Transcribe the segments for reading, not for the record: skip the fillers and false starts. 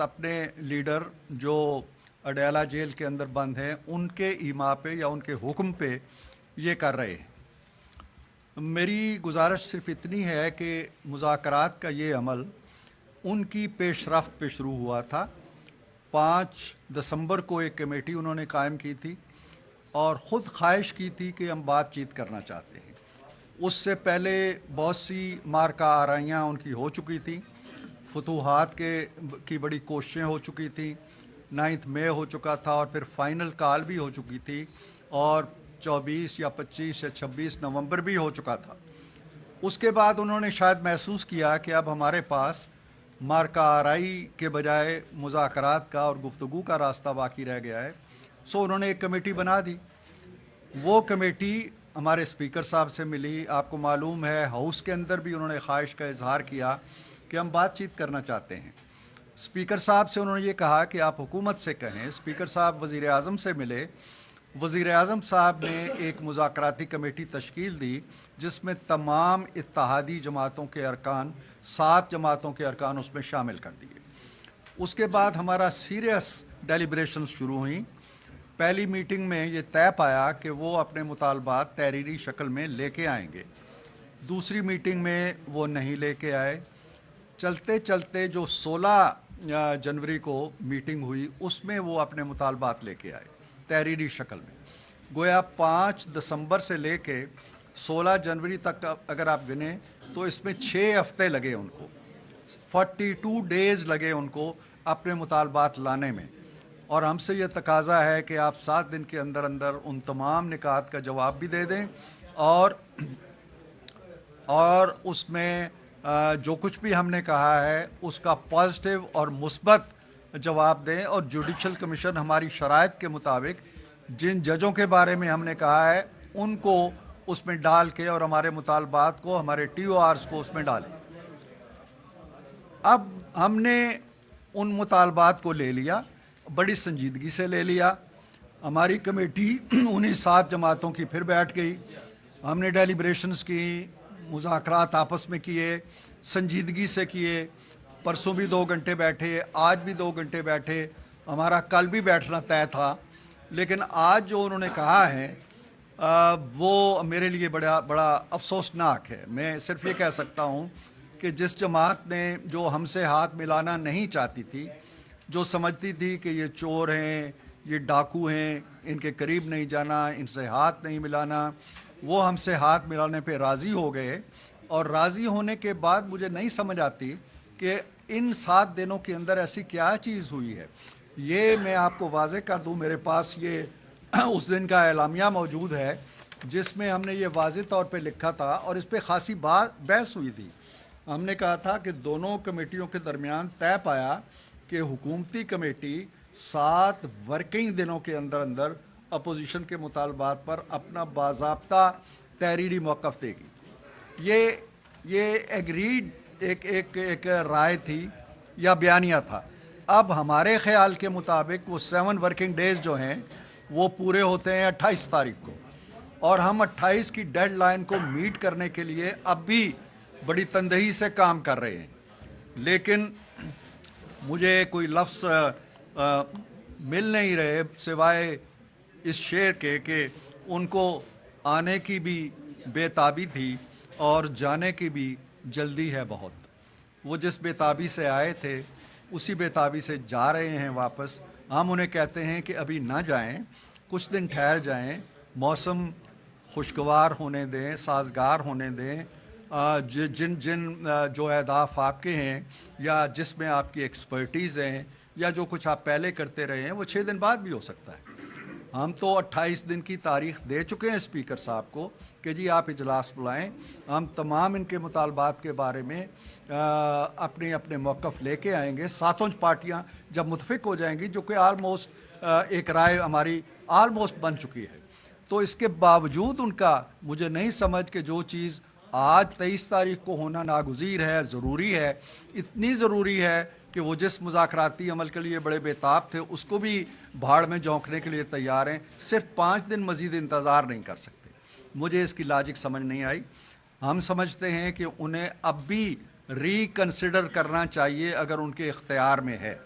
अपने लीडर जो अडयाला जेल के अंदर बंद हैं उनके ईमा पे या उनके हुक्म पे ये कर रहे हैं। मेरी गुजारिश सिर्फ इतनी है कि मुज़ाकरात का ये अमल उनकी पेशरफ्त पे शुरू हुआ था। 5 दिसंबर को एक कमेटी उन्होंने कायम की थी और ख़ुद ख्वाहिश की थी कि हम बातचीत करना चाहते हैं। उससे पहले बहुत सी मार्का आराइयाँ उनकी हो चुकी थी, फतूहात की बड़ी कोशिशें हो चुकी थी, 9 मई हो चुका था और फिर फाइनल कॉल भी हो चुकी थी और 24 या 25 या 26 नवंबर भी हो चुका था। उसके बाद उन्होंने शायद महसूस किया कि अब हमारे पास मार्का आराई के बजाय मुज़ाकरात का और गुफ्तगू का रास्ता बाकी रह गया है। सो उन्होंने एक कमेटी बना दी। वो कमेटी हमारे स्पीकर साहब से मिली। आपको मालूम है हाउस के अंदर भी उन्होंने ख्वाहिश का इजहार किया कि हम बातचीत करना चाहते हैं। स्पीकर साहब से उन्होंने ये कहा कि आप हुकूमत से कहें। स्पीकर साहब वज़ीर आज़म से मिले। वज़ीर आज़म साहब ने एक मुज़ाकराती कमेटी तश्कील दी जिसमें तमाम इत्तेहादी जमातों के अरकान, 7 जमातों के अरकान उसमें शामिल कर दिए। उसके बाद हमारा सीरियस डेलिब्रेशंस शुरू हुई। पहली मीटिंग में ये तय पाया कि वो अपने मुतालबात तहरीरी शक्ल में लेके आएंगे। दूसरी मीटिंग में वो नहीं लेके आए। चलते चलते जो 16 जनवरी को मीटिंग हुई उसमें वो अपने मुतालबात लेके आए तहरीरी शक्ल में। गोया 5 दिसंबर से लेके 16 जनवरी तक अगर आप गिने तो इसमें 6 हफ्ते लगे उनको, 42 डेज़ लगे उनको अपने मुतालबात लाने में। और हमसे ये तकाजा है कि आप 7 दिन के अंदर अंदर उन तमाम निकात का जवाब भी दे दें और उसमें जो कुछ भी हमने कहा है उसका पॉजिटिव और मुस्बत जवाब दें। और जुडिशल कमीशन हमारी शराइत के मुताबिक जिन जजों के बारे में हमने कहा है उनको उसमें डाल के और हमारे मुतालबात को, हमारे TORs को उसमें डालें। अब हमने उन मुतालबात को ले लिया, बड़ी संजीदगी से ले लिया। हमारी कमेटी उन्हीं 7 जमातों की फिर बैठ गई। हमने डेलिब्रेशंस की, मुज़ाकरात आपस में किए, संजीदगी से किए। परसों भी 2 घंटे बैठे, आज भी 2 घंटे बैठे, हमारा कल भी बैठना तय था। लेकिन आज जो उन्होंने कहा है वो मेरे लिए बड़ा अफसोसनाक है। मैं सिर्फ ये कह सकता हूँ कि जिस जमात ने जो हमसे हाथ मिलाना नहीं चाहती थी, जो समझती थी कि ये चोर हैं, ये डाकू हैं, इनके करीब नहीं जाना, इनसे हाथ नहीं मिलाना, वो हमसे हाथ मिलाने पे राज़ी हो गए। और राज़ी होने के बाद मुझे नहीं समझ आती कि इन 7 दिनों के अंदर ऐसी क्या चीज़ हुई है। ये मैं आपको वाज़े कर दूं, मेरे पास ये उस दिन का एलामिया मौजूद है जिसमें हमने ये वाज़े तौर पे लिखा था और इस पर ख़ासी बहस हुई थी। हमने कहा था कि दोनों कमेटियों के दरमियान तय पाया कि हुकूमती कमेटी 7 वर्किंग दिनों के अंदर अंदर अपोजिशन के मुतालबात पर अपना बाज़ाब्ता तहरीरी मौक़िफ़ देगी। ये एग्रीड एक राय थी या बयानिया था। अब हमारे ख़्याल के मुताबिक वो 7 वर्किंग डेज़ जो हैं वो पूरे होते हैं 28 तारीख को, और हम 28 की डेडलाइन को मीट करने के लिए अब भी बड़ी तंदही से काम कर रहे हैं। लेकिन मुझे कोई लफ्ज़ मिल नहीं रहे सिवाय इस शेर के कि उनको आने की भी बेताबी थी और जाने की भी जल्दी है बहुत। वो जिस बेताबी से आए थे उसी बेताबी से जा रहे हैं वापस। हम उन्हें कहते हैं कि अभी ना जाएं, कुछ दिन ठहर जाएं, मौसम खुशगवार होने दें, साजगार होने दें। जिन जो अहदाफ आपके हैं या जिसमें आपकी एक्सपर्टीज़ हैं या जो कुछ आप पहले करते रहे हैं वो 6 दिन बाद भी हो सकता है। हम तो 28 दिन की तारीख दे चुके हैं स्पीकर साहब को कि जी आप इजलास बुलाएं। हम तमाम इनके मुतालबात के बारे में अपने अपने मौक़िफ़ लेके आएंगे। 7 पार्टियां जब मुतफ़िक हो जाएंगी, जो कि आलमोस्ट एक राय हमारी आलमोस्ट बन चुकी है, तो इसके बावजूद उनका मुझे नहीं समझ कि जो चीज़ आज 23 तारीख को होना नागुज़ीर है, ज़रूरी है, इतनी ज़रूरी है कि वो जिस मुज़ाकराती अमल के लिए बड़े बेताब थे उसको भी भाड़ में झोंकने के लिए तैयार हैं, सिर्फ 5 दिन मज़ीद इंतज़ार नहीं कर सकते। मुझे इसकी लॉजिक समझ नहीं आई। हम समझते हैं कि उन्हें अब भी रिकन्सिडर करना चाहिए अगर उनके इख्तियार में है।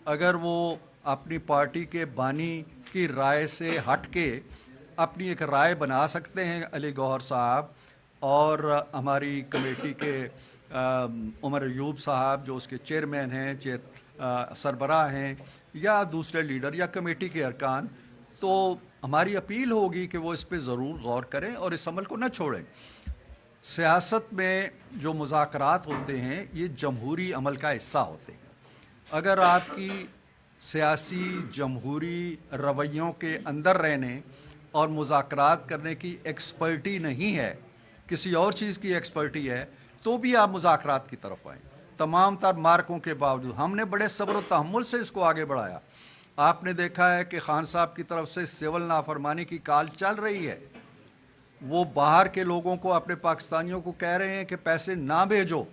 اگر وہ اپنی پارٹی کے بانی کی رائے سے ہٹ کے اپنی ایک رائے بنا سکتے ہیں علی گوہر صاحب اور ہماری کمیٹی کے عمر ایوب صاحب جو اس کے چیئرمین ہیں سربراہ ہیں یا دوسرے لیڈر یا کمیٹی کے ارکان، تو ہماری اپیل ہوگی کہ وہ اس پہ ضرور غور کریں اور اس عمل کو نہ چھوڑیں۔ سیاست میں جو مذاکرات ہوتے ہیں یہ جمہوری عمل کا حصہ ہوتے ہیں۔ اگر آپ کی سیاسی جمہوری رویوں کے اندر رہنے اور مذاکرات کرنے کی ایکسپرٹی نہیں ہے، کسی اور چیز کی ایکسپرٹی ہے، تو بھی آپ مذاکرات کی طرف آئیں۔ تمام تر مارکوں کے باوجود ہم نے بڑے صبر و تحمل سے اس کو آگے بڑھایا۔ آپ نے دیکھا ہے کہ خان صاحب کی طرف سے سول نافرمانی کی کال چل رہی ہے، وہ باہر کے لوگوں کو، اپنے پاکستانیوں کو کہہ رہے ہیں کہ پیسے نہ بھیجو۔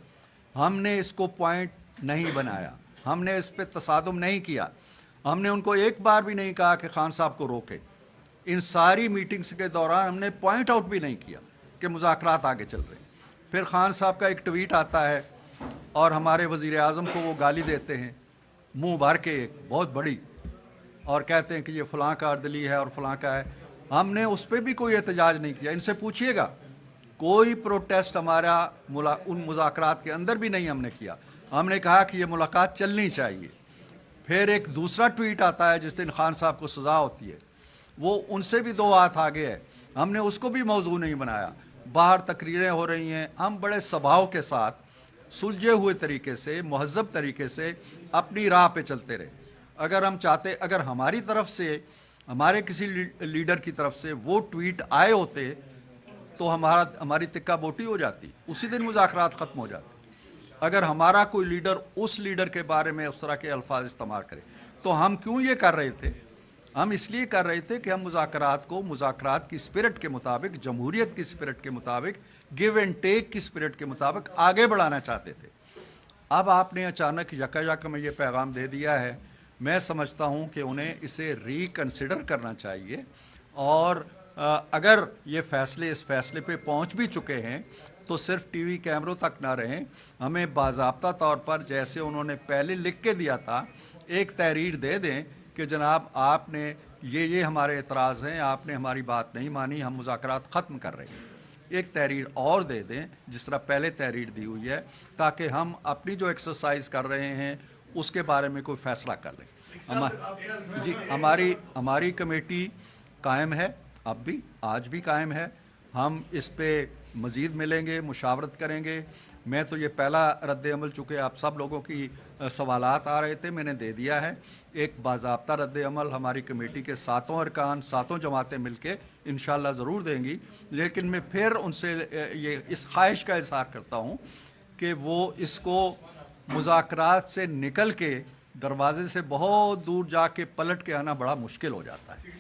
ہم نے اس کو پوائنٹ نہیں بنایا، ہم نے اس پہ تصادم نہیں کیا، ہم نے ان کو ایک بار بھی نہیں کہا کہ خان صاحب کو روکے۔ ان ساری میٹنگز کے دوران ہم نے پوائنٹ آؤٹ بھی نہیں کیا کہ مذاکرات آگے چل رہے ہیں۔ پھر خان صاحب کا ایک ٹویٹ آتا ہے اور ہمارے وزیر اعظم کو وہ گالی دیتے ہیں منہ بھر کے، ایک بہت بڑی، اور کہتے ہیں کہ یہ فلاں کا عردلی ہے اور فلاں کا ہے۔ ہم نے اس پہ بھی کوئی احتجاج نہیں کیا۔ ان سے پوچھئے گا، کوئی پروٹیسٹ ہمارا ان مذاکرات کے اندر بھی نہیں ہم نے کیا۔ ہم نے کہا کہ یہ ملاقات چلنی چاہیے۔ پھر ایک دوسرا ٹویٹ آتا ہے جس دن خان صاحب کو سزا ہوتی ہے، وہ ان سے بھی 2 ہاتھ آگے ہے، ہم نے اس کو بھی موضوع نہیں بنایا۔ باہر تقریریں ہو رہی ہیں، ہم بڑے سبھاؤ کے ساتھ سلجھے ہوئے طریقے سے، مہذب طریقے سے اپنی راہ پہ چلتے رہے۔ اگر ہم چاہتے، اگر ہماری طرف سے، ہمارے کسی لیڈر کی طرف سے وہ ٹویٹ آئے ہوتے تو ہماری تکہ بوٹی ہو جاتی، اسی دن مذاکرات ختم ہو جاتے۔ اگر ہمارا کوئی لیڈر اس لیڈر کے بارے میں اس طرح کے الفاظ استعمال کرے تو ہم کیوں یہ کر رہے تھے؟ ہم اس لیے کر رہے تھے کہ ہم مذاکرات کو مذاکرات کی سپرٹ کے مطابق، جمہوریت کی سپرٹ کے مطابق، گیو اینڈ ٹیک کی سپرٹ کے مطابق آگے بڑھانا چاہتے تھے۔ اب آپ نے اچانک یک میں یہ پیغام دے دیا ہے، میں سمجھتا ہوں کہ انہیں اسے ریکنسیڈر کرنا چاہیے، اور اگر یہ فیصلے اس فیصلے پہ پہنچ بھی چکے ہیں تو صرف ٹی وی کیمروں تک نہ رہیں، ہمیں باضابطہ طور پر جیسے انہوں نے پہلے لکھ کے دیا تھا ایک تحریر دے دیں کہ جناب آپ نے یہ ہمارے اعتراض ہیں، آپ نے ہماری بات نہیں مانی، ہم مذاکرات ختم کر رہے ہیں۔ ایک تحریر اور دے دیں جس طرح پہلے تحریر دی ہوئی ہے، تاکہ ہم اپنی جو ایکسرسائز کر رہے ہیں اس کے بارے میں کوئی فیصلہ کر لیں۔ جی، ہماری کمیٹی قائم ہے، اب بھی، آج بھی قائم ہے۔ ہم اس پہ مزید ملیں گے، مشاورت کریں گے۔ میں تو یہ پہلا رد عمل، چونکہ آپ سب لوگوں کی سوالات آ رہے تھے، میں نے دے دیا ہے۔ ایک باضابطہ رد عمل ہماری کمیٹی کے 7 ارکان، 7 جماعتیں مل کے انشاءاللہ ضرور دیں گی، لیکن میں پھر ان سے یہ اس خواہش کا اظہار کرتا ہوں کہ وہ اس کو مذاکرات سے نکل کے دروازے سے بہت دور جا کے پلٹ کے آنا بڑا مشکل ہو جاتا ہے۔